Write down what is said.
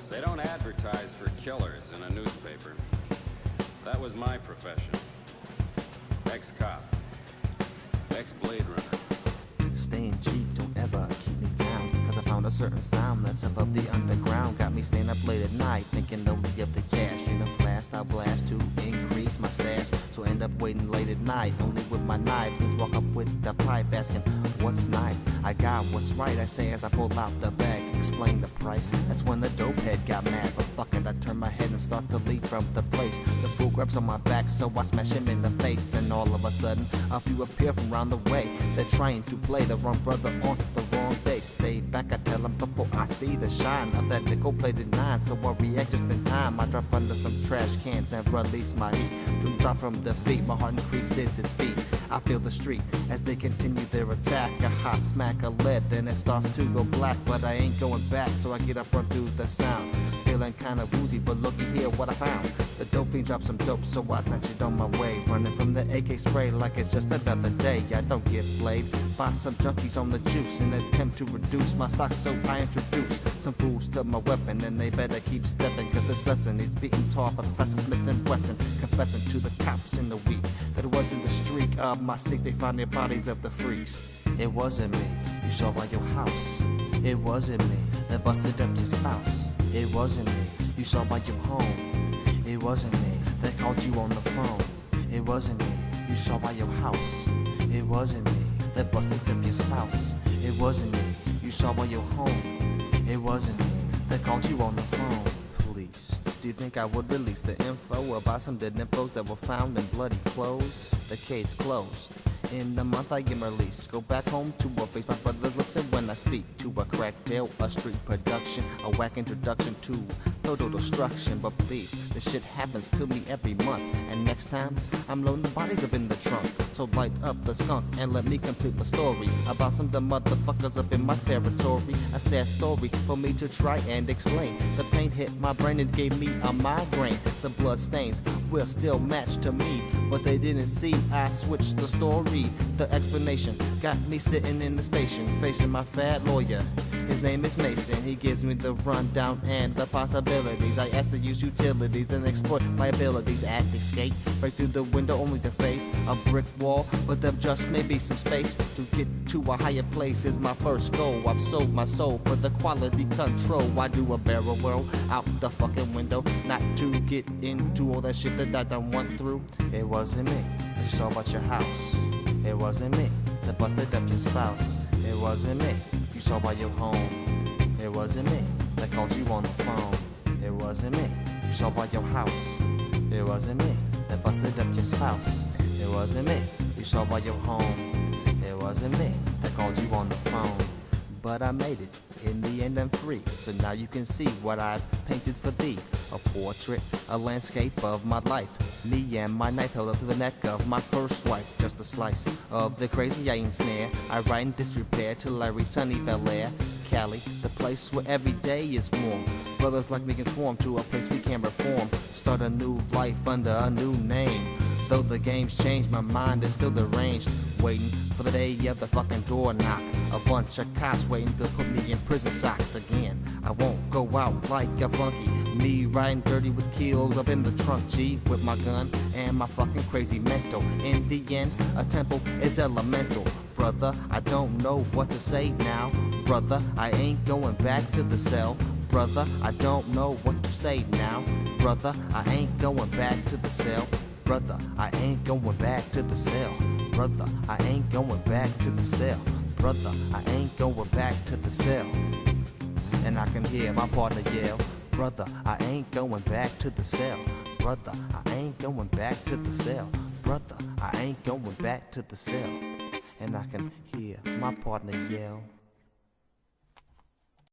They don't advertise for killers in a newspaper. That was my profession. Ex-cop. Ex-Blade Runner. Staying cheap, don't ever keep me down, 'cause I found a certain sound that's above the underground. Got me staying up late at night, thinking only of the cash. In a flash, I'll blast to increase my stash. So end up waiting late at night, only with my knife. Please walk up with the pipe, asking what's nice. I got what's right, I say as I pull out the bag, explain the price. That's when the dope head got mad, but fuck it, I turn my head and start to leave from the place. The fool grabs on my back, so I smash him in the face. And all of a sudden, a few appear from round the way. They're trying to play the wrong brother on the wrong day. Stay back, I tell them before I see the shine of that nickel-plated 9. So I react just in time. I drop under some trash cans and release my heat. To drop from the feet, my heart increases its beat. I feel the street as they continue their attack. A hot smack of lead, then it starts to go black. But I ain't going back, so I get up, run through the sound. Feeling kinda woozy, but looky here what I found. The dope fiend dropped some dope, so I snatch it on my way. Running from the AK spray like it's just another day. I don't get played by some junkies on the juice in an attempt to reduce my stock, so I introduce some fools to my weapon, and they better keep stepping, 'cause this lesson is being taught by Professor Smith and Wesson, confessing to the cops in the week that it wasn't the streak of my sneaks they found their bodies of the freaks. It wasn't me you saw by your house. It wasn't me that busted up your spouse. It wasn't me you saw by your home. It wasn't me that called you on the phone. It wasn't me you saw by your house. It wasn't me that busted up your spouse. It wasn't me you saw by your home. It wasn't me that called you on the phone. Please, do you think I would release the info about some dead nipples that were found in bloody clothes? The case closed. In the month I am released. Go back home to a face my brothers listen when I speak to a crack tale, a street production, a whack introduction to total destruction. But please, this shit happens to me every month, and next time I'm loading the bodies up in the trunk. So light up the skunk and let me complete my story about some of the motherfuckers up in my territory. A sad story for me to try and explain. The pain hit my brain and gave me a migraine. The blood stains will still match to me, but they didn't see I switched the story. The explanation got me sitting in the station, facing my fat lawyer. His name is Mason. He gives me the rundown and the possibilities. I ask to use utilities and exploit my abilities. Act, escape, break through the window only to face a brick wall, but there just may be some space to get to a higher place is my first goal. I've sold my soul for the quality control. I do a barrel roll out the fucking window, not to get into all that shit that I done went through. It wasn't me that you saw about your house. It wasn't me that busted up your spouse. It wasn't me you saw by your home. It wasn't me that called you on the phone. It wasn't me you saw by your house. It wasn't me that busted up your spouse. It wasn't me you saw by your home. It wasn't me that called you on the phone. But I made it. In the end I'm free, so now you can see what I've painted for thee. A portrait, a landscape of my life. Me and my knife held up to the neck of my first wife. Just a slice of the crazy I ensnare. I ride in disrepair till I reach sunny Bel Air, Cali, the place where every day is warm. Brothers like me can swarm to a place we can reform. Start a new life under a new name. Though the game's changed, my mind is still deranged. Waiting for the day of the fucking door knock. A bunch of cops waiting to put me in prison socks again. I won't go out like a flunky. Me riding dirty with kilos up in the trunk, G, with my gun and my fucking crazy mental. In the end, a temple is elemental. Brother, I don't know what to say now. Brother, I ain't going back to the cell. Brother, I don't know what to say now. Brother, I ain't going back to the cell. Brother, I ain't going back to the cell. Brother, I ain't going back to the cell. Brother, I ain't going back to the cell. And I can hear my partner yell, brother, I ain't going back to the cell. Brother, I ain't going back to the cell. Brother, I ain't going back to the cell. And I can hear my partner yell,